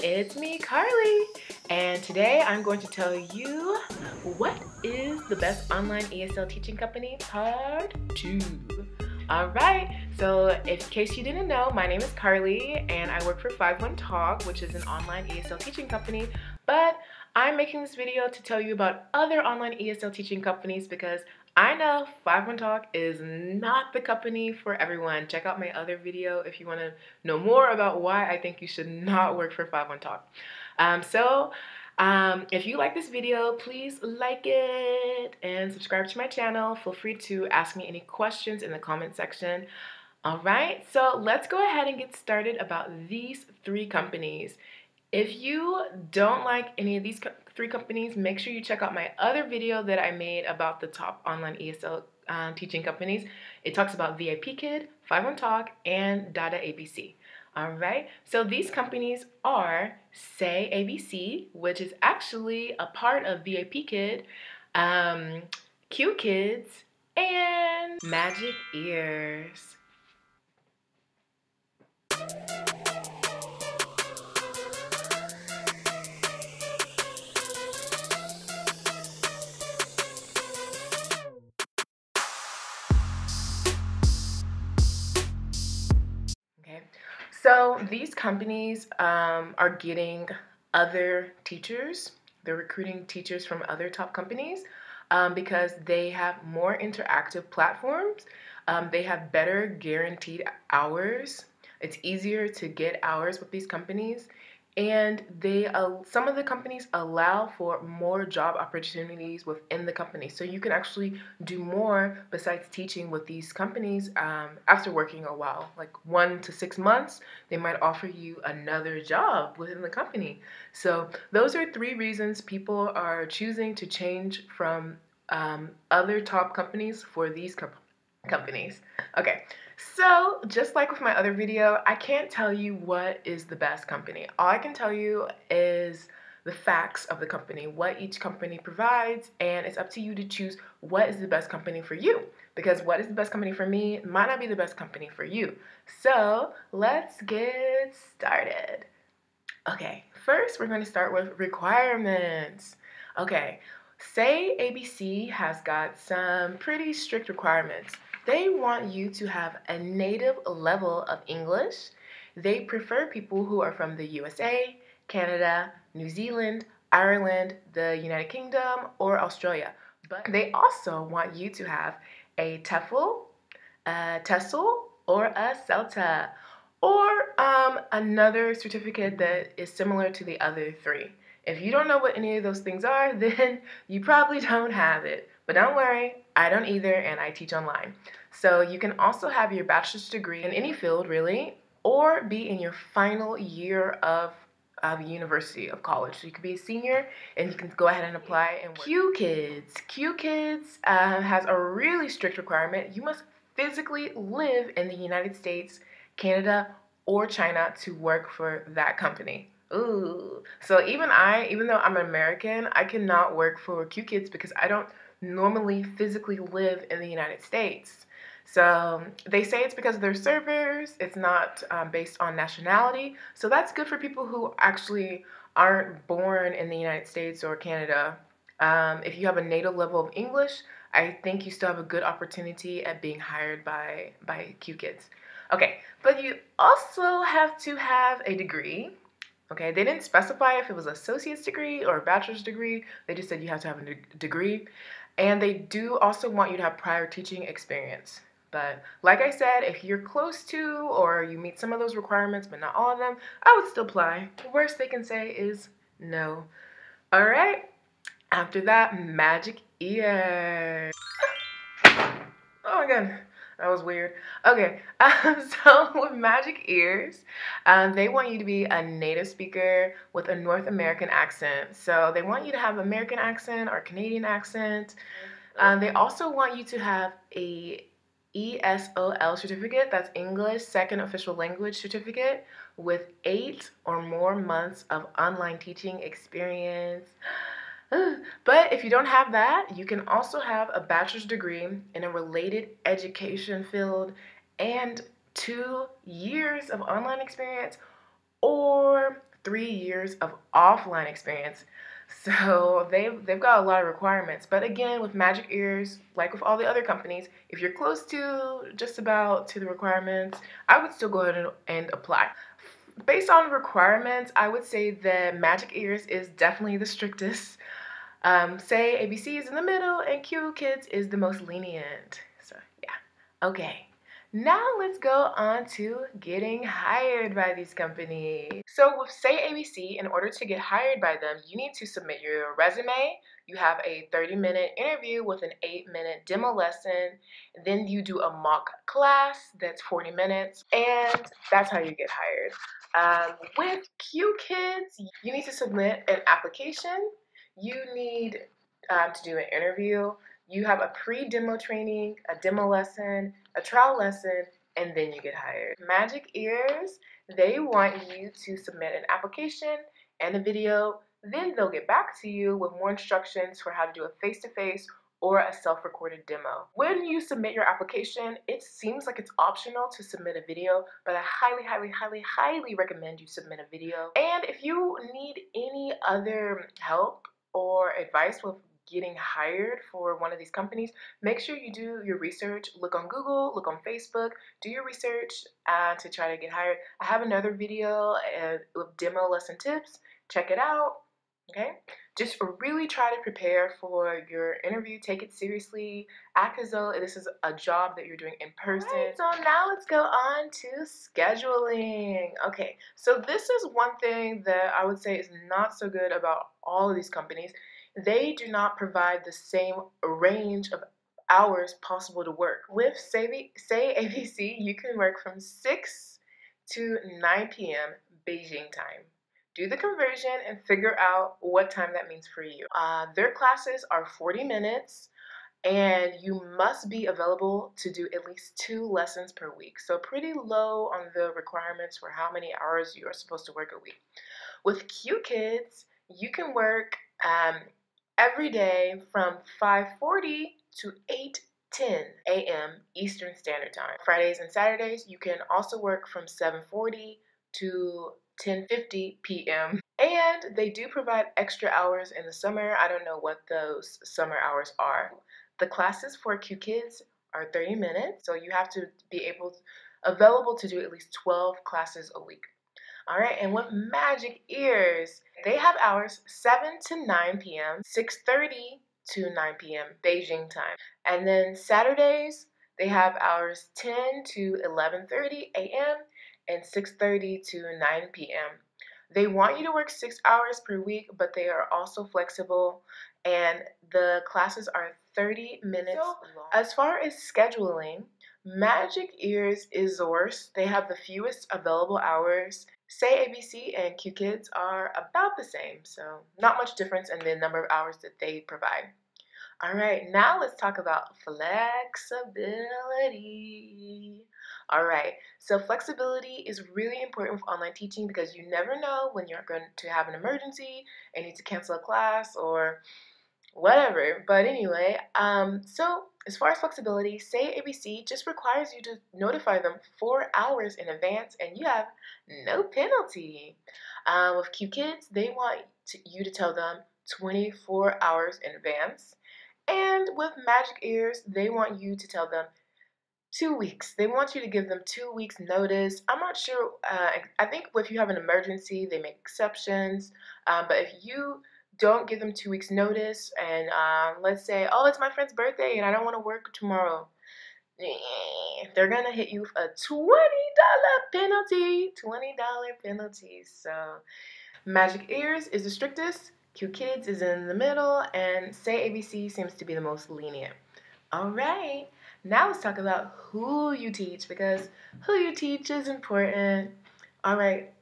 it's me, Carly, and today I'm going to tell you what is the best online ESL teaching company, part 2. Alright, so in case you didn't know, my name is Carly and I work for 51 Talk, which is an online ESL teaching company, but I'm making this video to tell you about other online ESL teaching companies because I know 51 Talk is not the company for everyone. Check out my other video if you want to know more about why I think you should not work for 51 Talk. If you like this video, please like it and subscribe to my channel. Feel free to ask me any questions in the comment section. Alright, so let's go ahead and get started about these 3 companies. If you don't like any of these 3 companies, make sure you check out my other video that I made about the top online ESL teaching companies. It talks about Qkids, 51 Talk, and Data ABC. Alright, so these companies are Say ABC, which is actually a part of Qkids, Qkids, and Magic Ears. Okay, so these companies are getting other teachers. They're recruiting teachers from other top companies because they have more interactive platforms. They have better guaranteed hours. It's easier to get hours with these companies. And some of the companies allow for more job opportunities within the company. So you can actually do more besides teaching with these companies after working a while. Like 1 to 6 months, they might offer you another job within the company. So those are 3 reasons people are choosing to change from other top companies for these companies. Okay, so just like with my other video, I can't tell you what is the best company. All I can tell you is the facts of the company, what each company provides, and it's up to you to choose what is the best company for you. Because what is the best company for me might not be the best company for you. So let's get started. Okay, first we're going to start with requirements. Okay, Say ABC has got some pretty strict requirements. They want you to have a native level of English. They prefer people who are from the USA, Canada, New Zealand, Ireland, the United Kingdom, or Australia. But they also want you to have a TEFL, a TESOL, or a CELTA, or another certificate that is similar to the other 3. If you don't know what any of those things are, then you probably don't have it. But don't worry, I don't either, and I teach online. So you can also have your bachelor's degree in any field, really, or be in your final year of university, of college. So you could be a senior, and you can go ahead and apply and work. Qkids has a really strict requirement. You must physically live in the United States, Canada, or China to work for that company. Ooh. So even though I'm American, I cannot work for Qkids because I don't normally physically live in the United States. So they say it's because of their servers. It's not based on nationality. So that's good for people who actually aren't born in the United States or Canada. If you have a native level of English, I think you still have a good opportunity at being hired by Qkids. Okay, but you also have to have a degree. Okay, they didn't specify if it was an associate's degree or a bachelor's degree. They just said you have to have a degree. And they do also want you to have prior teaching experience. But like I said, if you're close to or you meet some of those requirements, but not all of them, I would still apply. The worst they can say is no. All right, after that, Magic Ears. Oh my god, that was weird. Okay, so with Magic Ears, they want you to be a native speaker with a North American accent. So they want you to have American accent or Canadian accent. They also want you to have a ESOL certificate, that's English Second Official Language certificate, with 8 or more months of online teaching experience. But if you don't have that, you can also have a bachelor's degree in a related education field and 2 years of online experience or 3 years of offline experience. So they've got a lot of requirements. But again, with Magic Ears, like with all the other companies, if you're close to just about to the requirements, I would still go ahead and apply. Based on requirements, I would say that Magic Ears is definitely the strictest. Say ABC is in the middle and Qkids is the most lenient. So yeah, okay. Now let's go on to getting hired by these companies. So with Say ABC, in order to get hired by them, you need to submit your resume. You have a 30-minute interview with an 8-minute demo lesson. Then you do a mock class that's 40 minutes, and that's how you get hired. With Qkids, you need to submit an application. You need to do an interview. You have a pre-demo training, a demo lesson, a trial lesson, and then you get hired. Magic Ears, they want you to submit an application and a video. Then they'll get back to you with more instructions for how to do a face-to-face or a self-recorded demo. When you submit your application, it seems like it's optional to submit a video, but I highly recommend you submit a video. And if you need any other help or advice with getting hired for one of these companies, make sure you do your research. Look on Google, look on Facebook, do your research to try to get hired. I have another video with demo lesson tips. Check it out. Okay, just really try to prepare for your interview. Take it seriously. Act as though this is a job that you're doing in person. Right, so now let's go on to scheduling. Okay, so this is one thing that I would say is not so good about all of these companies. They do not provide the same range of hours possible to work. With Say ABC, you can work from 6 to 9 p.m. Beijing time. Do the conversion and figure out what time that means for you. Their classes are 40 minutes and you must be available to do at least 2 lessons per week. So pretty low on the requirements for how many hours you are supposed to work a week. With Qkids, you can work every day from 5:40 to 8:10 a.m. Eastern Standard Time. Fridays and Saturdays, you can also work from 7:40 to 10:50 p.m. And they do provide extra hours in the summer. I don't know what those summer hours are. The classes for Qkids are 30 minutes, so you have to be available to do at least 12 classes a week. All right, and with Magic Ears, they have hours 7 to 9 p.m., 6:30 to 9 p.m. Beijing time. And then Saturdays, they have hours 10 to 11:30 a.m. and 6:30 to 9 p.m. They want you to work 6 hours per week, but they are also flexible, and the classes are 30 minutes long. As far as scheduling, Magic Ears is the worst. They have the fewest available hours. Say ABC and Qkids are about the same, so not much difference in the number of hours that they provide. All right, now let's talk about flexibility. All right, so flexibility is really important with online teaching because you never know when you're going to have an emergency and need to cancel a class or whatever. But anyway, so as far as flexibility, Say ABC just requires you to notify them 4 hours in advance and you have no penalty. With Qkids, they want you to tell them 24 hours in advance. And with Magic Ears, they want you to tell them 2 weeks. They want you to give them 2 weeks notice. I'm not sure. I think if you have an emergency, they make exceptions. But if you don't give them 2 weeks notice and let's say, oh, it's my friend's birthday and I don't want to work tomorrow, they're going to hit you with a $20 penalty. $20 penalty. So Magic Ears is the strictest. Qkids is in the middle. And Say ABC seems to be the most lenient. All right. Now let's talk about who you teach because who you teach is important. All right.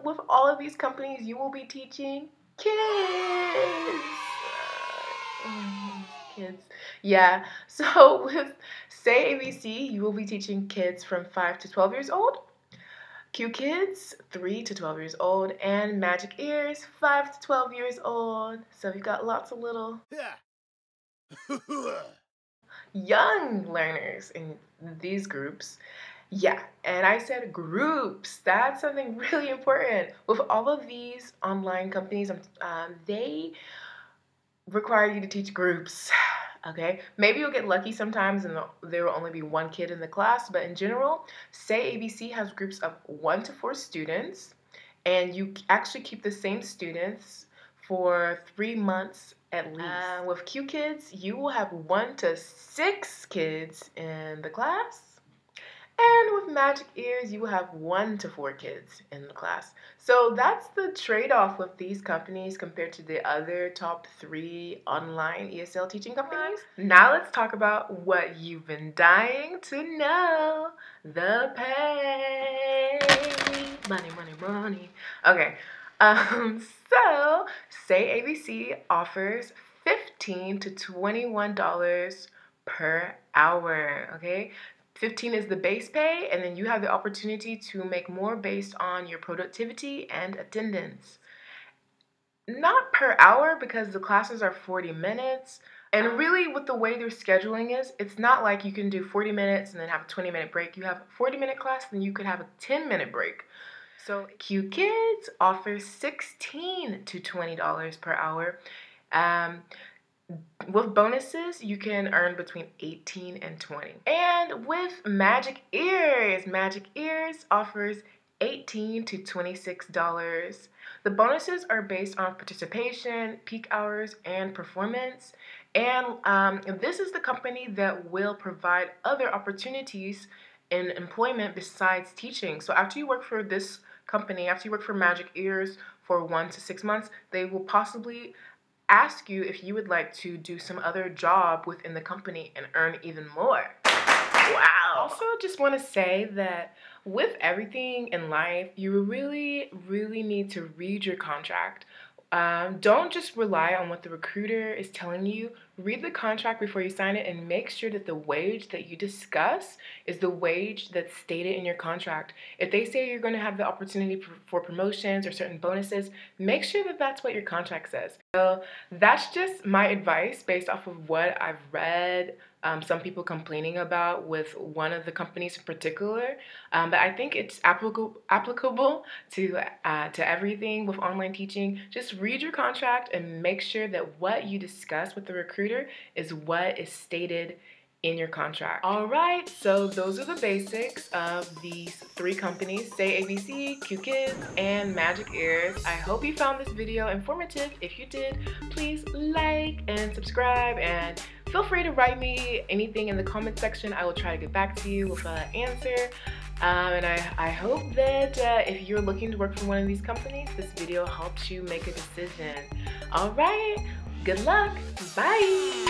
With all of these companies, you will be teaching kids. Kids. Yeah. So with Say ABC, you will be teaching kids from 5 to 12 years old. Qkids, 3 to 12 years old, and Magic Ears, 5 to 12 years old. So we've got lots of little young learners in these groups. Yeah, and I said groups. That's something really important. With all of these online companies, they require you to teach groups. Okay, maybe you'll get lucky sometimes and there will only be one kid in the class, but in general, say ABC has groups of 1 to 4 students, and you actually keep the same students for 3 months at least. With Qkids, you will have 1 to 6 kids in the class. And with Magic Ears, you will have 1 to 4 kids in the class. So that's the trade-off with these companies compared to the other top 3 online ESL teaching companies. Now let's talk about what you've been dying to know. The pay. Money, money, money. Okay. So say ABC offers $15 to $21 per hour, okay? 15 is the base pay, and then you have the opportunity to make more based on your productivity and attendance. Not per hour, because the classes are 40 minutes. And really, with the way their scheduling is, it's not like you can do 40 minutes and then have a 20-minute break. You have a 40-minute class, then you could have a 10-minute break. So Qkids offers $16 to $20 per hour. With bonuses, you can earn between 18 and 20. And with Magic Ears offers $18 to $26. The bonuses are based on participation, peak hours, and performance. And this is the company that will provide other opportunities in employment besides teaching. So after you work for this company, after you work for Magic Ears for 1 to 6 months, they will possibly ask you if you would like to do some other job within the company and earn even more. Wow. Also, just want to say that with everything in life, you really need to read your contract. Don't just rely on what the recruiter is telling you. Read the contract before you sign it and make sure that the wage that you discuss is the wage that's stated in your contract. If they say you're going to have the opportunity for promotions or certain bonuses, make sure that that's what your contract says. So that's just my advice based off of what I've read, some people complaining about with one of the companies in particular. But I think it's applicable to everything with online teaching. Just read your contract and make sure that what you discuss with the recruiter is what is stated in your contract. All right, so those are the basics of these 3 companies, Say ABC, Qkids, and Magic Ears. I hope you found this video informative. If you did, please like and subscribe, and feel free to write me anything in the comment section. I will try to get back to you with an answer. And I hope that if you're looking to work for one of these companies, this video helps you make a decision. All right, good luck. Bye.